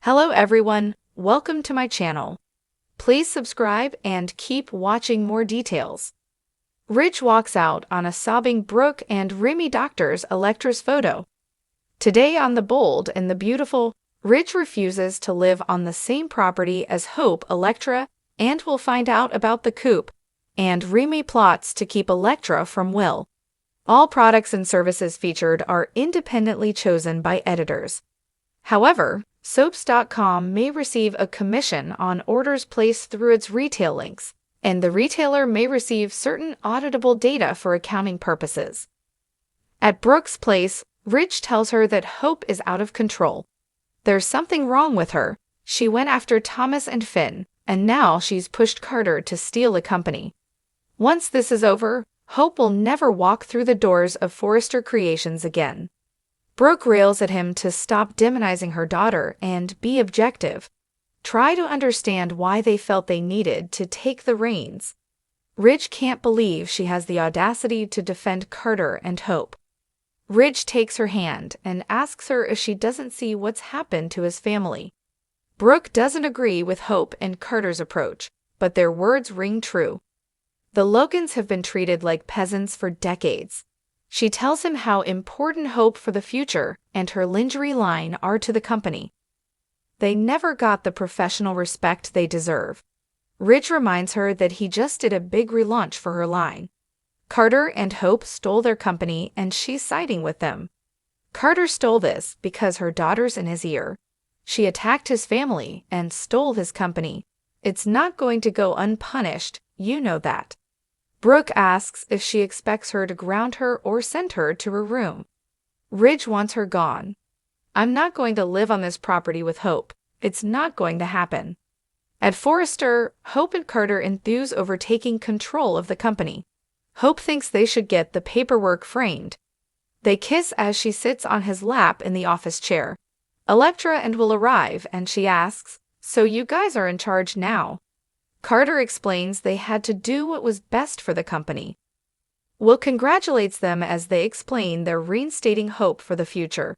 Hello everyone, welcome to my channel. Please subscribe and keep watching more details. Ridge walks out on a sobbing Brooke and Remy doctors Electra's photo. Today on The Bold and the Beautiful, Ridge refuses to live on the same property as Hope Electra and will find out about the coup, and Remy plots to keep Electra from Will. All products and services featured are independently chosen by editors. However, Soaps.com may receive a commission on orders placed through its retail links, and the retailer may receive certain auditable data for accounting purposes. At Brooke's place, Ridge tells her that Hope is out of control. There's something wrong with her. She went after Thomas and Finn, and now she's pushed Carter to steal the company. Once this is over, Hope will never walk through the doors of Forrester Creations again. Brooke rails at him to stop demonizing her daughter and be objective. Try to understand why they felt they needed to take the reins. Ridge can't believe she has the audacity to defend Carter and Hope. Ridge takes her hand and asks her if she doesn't see what's happened to his family. Brooke doesn't agree with Hope and Carter's approach, but their words ring true. The Logans have been treated like peasants for decades. She tells him how important Hope for the future and her lingerie line are to the company. They never got the professional respect they deserve. Ridge reminds her that he just did a big relaunch for her line. Carter and Hope stole their company and she's siding with them. Carter stole this because her daughter's in his ear. She attacked his family and stole his company. It's not going to go unpunished, you know that. Brooke asks if she expects her to ground her or send her to her room. Ridge wants her gone. I'm not going to live on this property with Hope. It's not going to happen. At Forrester, Hope and Carter enthuse over taking control of the company. Hope thinks they should get the paperwork framed. They kiss as she sits on his lap in the office chair. Electra and Will arrive and she asks, "So you guys are in charge now?" Carter explains they had to do what was best for the company. Will congratulates them as they explain they're reinstating Hope for the future.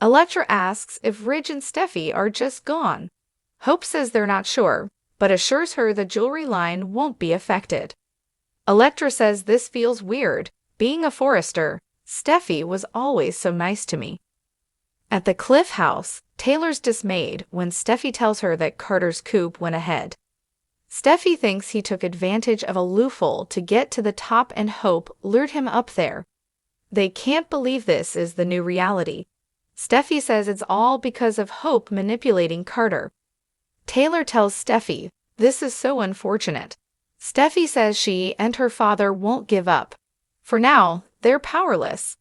Electra asks if Ridge and Steffi are just gone. Hope says they're not sure, but assures her the jewelry line won't be affected. Electra says this feels weird. Being a Forrester, Steffi was always so nice to me. At the Cliff House, Taylor's dismayed when Steffi tells her that Carter's coup went ahead. Steffi thinks he took advantage of a loophole to get to the top and Hope lured him up there. They can't believe this is the new reality. Steffi says it's all because of Hope manipulating Carter. Taylor tells Steffi, "This is so unfortunate." Steffi says she and her father won't give up. For now, they're powerless.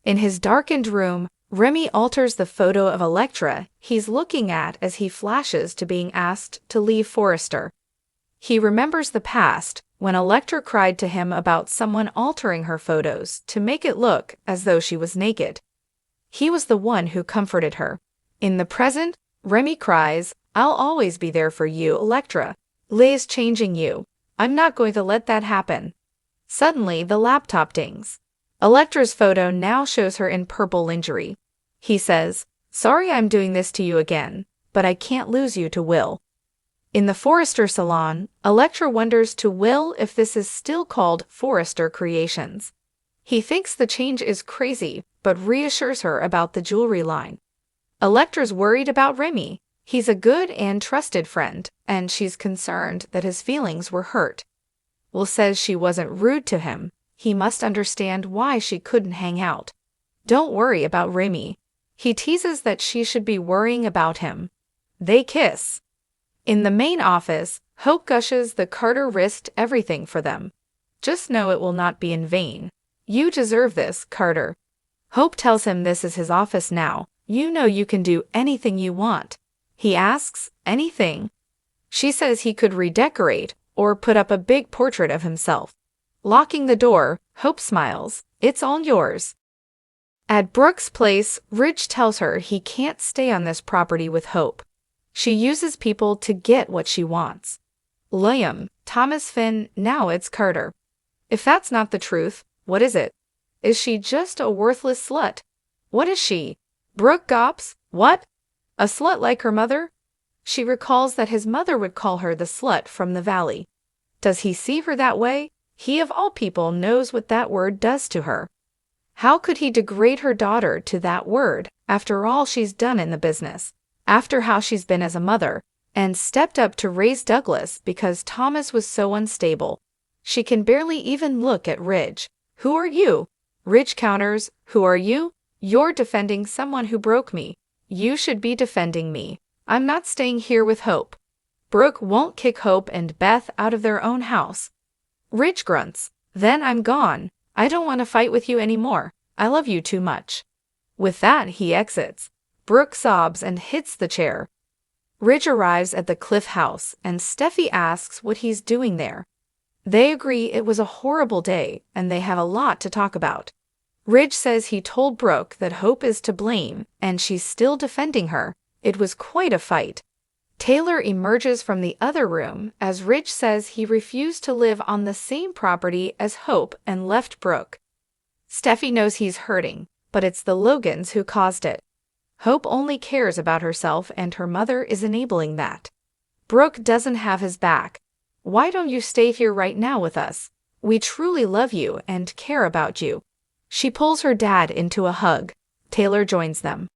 In his darkened room, Remy alters the photo of Electra he's looking at as he flashes to being asked to leave Forrester. He remembers the past, when Electra cried to him about someone altering her photos to make it look as though she was naked. He was the one who comforted her. In the present, Remy cries, "I'll always be there for you, Electra. Leigh's changing you. I'm not going to let that happen." Suddenly, the laptop dings. Electra's photo now shows her in purple lingerie. He says, "Sorry I'm doing this to you again, but I can't lose you to Will." In the Forrester salon, Electra wonders to Will if this is still called Forrester Creations. He thinks the change is crazy, but reassures her about the jewelry line. Electra's worried about Remy. He's a good and trusted friend, and she's concerned that his feelings were hurt. Will says she wasn't rude to him. He must understand why she couldn't hang out. Don't worry about Remy. He teases that she should be worrying about him. They kiss. In the main office, Hope gushes that Carter risked everything for them. "Just know it will not be in vain. You deserve this, Carter." Hope tells him this is his office now. "You know you can do anything you want." He asks, "Anything?" She says he could redecorate or put up a big portrait of himself. Locking the door, Hope smiles, "It's all yours." At Brooke's place, Ridge tells her he can't stay on this property with Hope. She uses people to get what she wants. Liam, Thomas, Finn, now it's Carter. If that's not the truth, what is it? Is she just a worthless slut? What is she? Brooke Gops? What? A slut like her mother? She recalls that his mother would call her the slut from the valley. Does he see her that way? He of all people knows what that word does to her. How could he degrade her daughter to that word, after all she's done in the business, after how she's been as a mother, and stepped up to raise Douglas because Thomas was so unstable? She can barely even look at Ridge. Who are you? Ridge counters, who are you? You're defending someone who broke me. You should be defending me. I'm not staying here with Hope. Brooke won't kick Hope and Beth out of their own house. Ridge grunts. Then I'm gone. I don't want to fight with you anymore. I love you too much. With that, he exits. Brooke sobs and hits the chair. Ridge arrives at the Cliff house, and Steffi asks what he's doing there. They agree it was a horrible day, and they have a lot to talk about. Ridge says he told Brooke that Hope is to blame, and she's still defending her. It was quite a fight. Taylor emerges from the other room as Ridge says he refused to live on the same property as Hope and left Brooke. Steffi knows he's hurting, but it's the Logans who caused it. Hope only cares about herself, and her mother is enabling that. Brooke doesn't have his back. Why don't you stay here right now with us? We truly love you and care about you. She pulls her dad into a hug. Taylor joins them.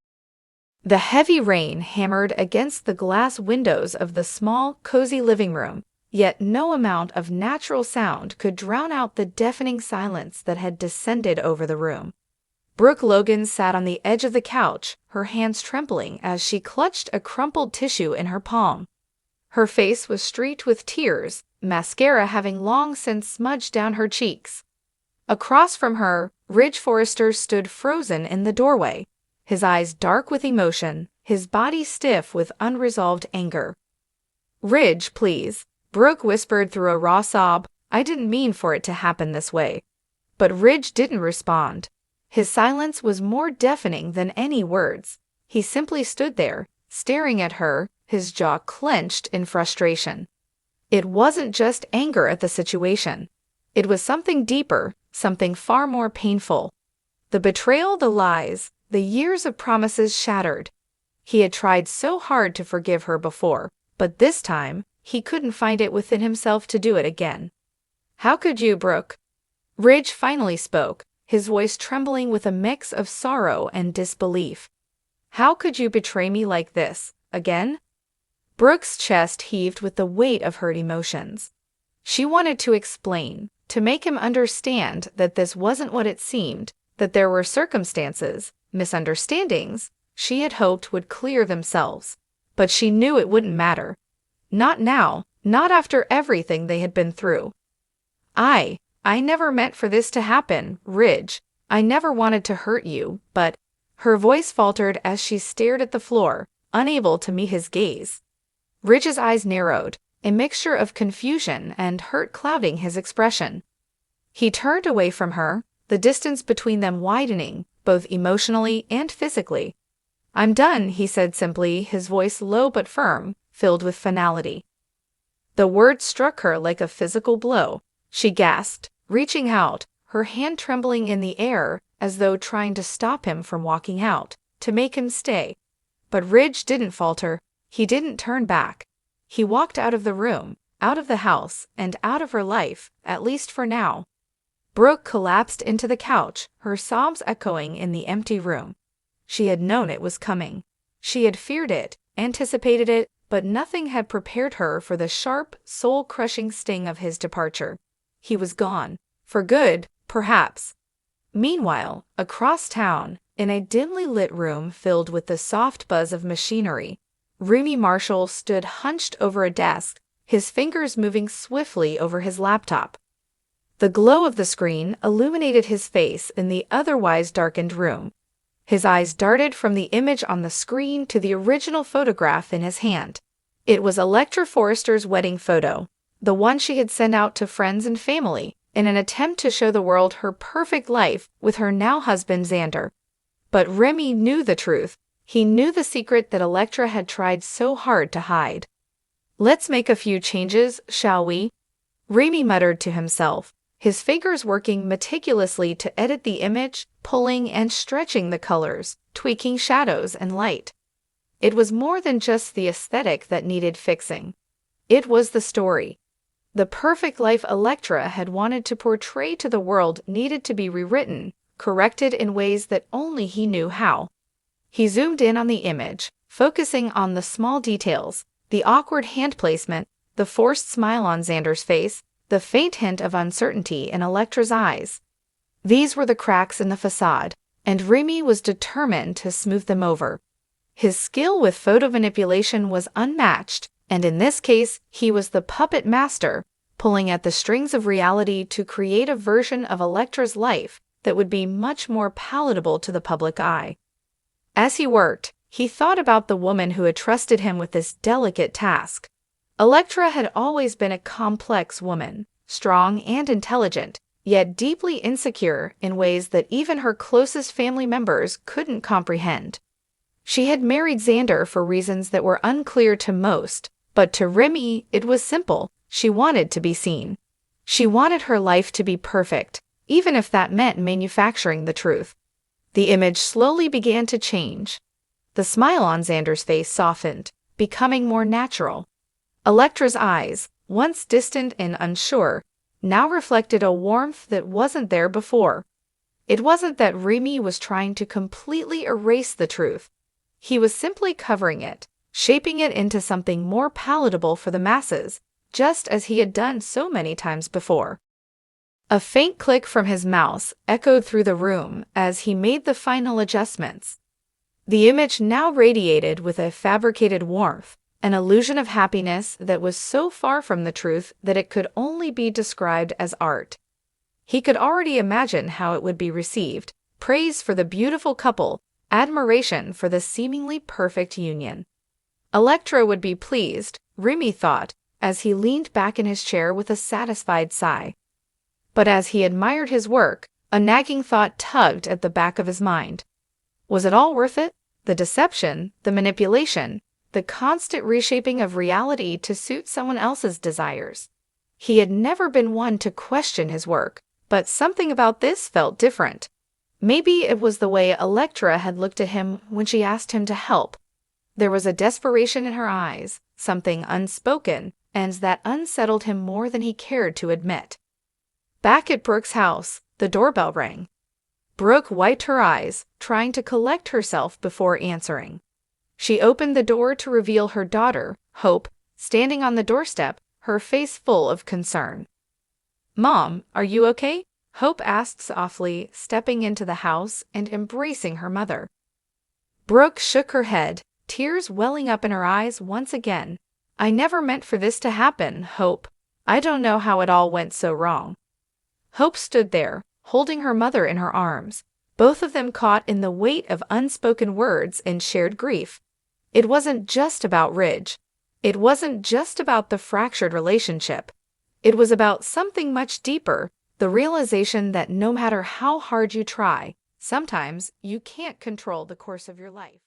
The heavy rain hammered against the glass windows of the small, cozy living room, yet no amount of natural sound could drown out the deafening silence that had descended over the room. Brooke Logan sat on the edge of the couch, her hands trembling as she clutched a crumpled tissue in her palm. Her face was streaked with tears, mascara having long since smudged down her cheeks. Across from her, Ridge Forrester stood frozen in the doorway, his eyes dark with emotion, his body stiff with unresolved anger. "Ridge, please," Brooke whispered through a raw sob. "I didn't mean for it to happen this way." But Ridge didn't respond. His silence was more deafening than any words. He simply stood there, staring at her, his jaw clenched in frustration. It wasn't just anger at the situation. It was something deeper, something far more painful. The betrayal, the lies, the years of promises shattered. He had tried so hard to forgive her before, but this time, he couldn't find it within himself to do it again. "How could you, Brooke?" Ridge finally spoke, his voice trembling with a mix of sorrow and disbelief. "How could you betray me like this, again?" Brooke's chest heaved with the weight of hurt emotions. She wanted to explain, to make him understand that this wasn't what it seemed, that there were circumstances, misunderstandings, she had hoped would clear themselves. But she knew it wouldn't matter. Not now, not after everything they had been through. I never meant for this to happen, Ridge. I never wanted to hurt you, but—" Her voice faltered as she stared at the floor, unable to meet his gaze. Ridge's eyes narrowed, a mixture of confusion and hurt clouding his expression. He turned away from her, the distance between them widening, both emotionally and physically. "I'm done," he said simply, his voice low but firm, filled with finality. The word struck her like a physical blow. She gasped, reaching out, her hand trembling in the air, as though trying to stop him from walking out, to make him stay. But Ridge didn't falter. He didn't turn back. He walked out of the room, out of the house, and out of her life, at least for now. Brooke collapsed into the couch, her sobs echoing in the empty room. She had known it was coming. She had feared it, anticipated it, but nothing had prepared her for the sharp, soul-crushing sting of his departure. He was gone. For good, perhaps. Meanwhile, across town, in a dimly lit room filled with the soft buzz of machinery, Remy Marshall stood hunched over a desk, his fingers moving swiftly over his laptop. The glow of the screen illuminated his face in the otherwise darkened room. His eyes darted from the image on the screen to the original photograph in his hand. It was Electra Forrester's wedding photo, the one she had sent out to friends and family, in an attempt to show the world her perfect life with her now husband Xander. But Remy knew the truth. He knew the secret that Electra had tried so hard to hide. "Let's make a few changes, shall we?" Remy muttered to himself, his fingers working meticulously to edit the image, pulling and stretching the colors, tweaking shadows and light. It was more than just the aesthetic that needed fixing. It was the story. The perfect life Electra had wanted to portray to the world needed to be rewritten, corrected in ways that only he knew how. He zoomed in on the image, focusing on the small details, the awkward hand placement, the forced smile on Xander's face, the faint hint of uncertainty in Electra's eyes. These were the cracks in the facade, and Remy was determined to smooth them over. His skill with photo manipulation was unmatched, and in this case, he was the puppet master, pulling at the strings of reality to create a version of Electra's life that would be much more palatable to the public eye. As he worked, he thought about the woman who had trusted him with this delicate task. Electra had always been a complex woman, strong and intelligent, yet deeply insecure in ways that even her closest family members couldn't comprehend. She had married Xander for reasons that were unclear to most, but to Remy it was simple. She wanted to be seen. She wanted her life to be perfect, even if that meant manufacturing the truth. The image slowly began to change. The smile on Xander's face softened, becoming more natural. Electra's eyes, once distant and unsure, now reflected a warmth that wasn't there before. It wasn't that Remy was trying to completely erase the truth. He was simply covering it, shaping it into something more palatable for the masses, just as he had done so many times before. A faint click from his mouse echoed through the room as he made the final adjustments. The image now radiated with a fabricated warmth, an illusion of happiness that was so far from the truth that it could only be described as art. He could already imagine how it would be received: praise for the beautiful couple, admiration for the seemingly perfect union. Electra would be pleased, Remy thought, as he leaned back in his chair with a satisfied sigh. But as he admired his work, a nagging thought tugged at the back of his mind. Was it all worth it? The deception, the manipulation, the constant reshaping of reality to suit someone else's desires. He had never been one to question his work, but something about this felt different. Maybe it was the way Electra had looked at him when she asked him to help. There was a desperation in her eyes, something unspoken, and that unsettled him more than he cared to admit. Back at Brooke's house, the doorbell rang. Brooke wiped her eyes, trying to collect herself before answering. She opened the door to reveal her daughter, Hope, standing on the doorstep, her face full of concern. "Mom, are you okay?" Hope asked softly, stepping into the house and embracing her mother. Brooke shook her head, tears welling up in her eyes once again. "I never meant for this to happen, Hope. I don't know how it all went so wrong." Hope stood there, holding her mother in her arms, both of them caught in the weight of unspoken words and shared grief. It wasn't just about Ridge. It wasn't just about the fractured relationship. It was about something much deeper, the realization that no matter how hard you try, sometimes you can't control the course of your life.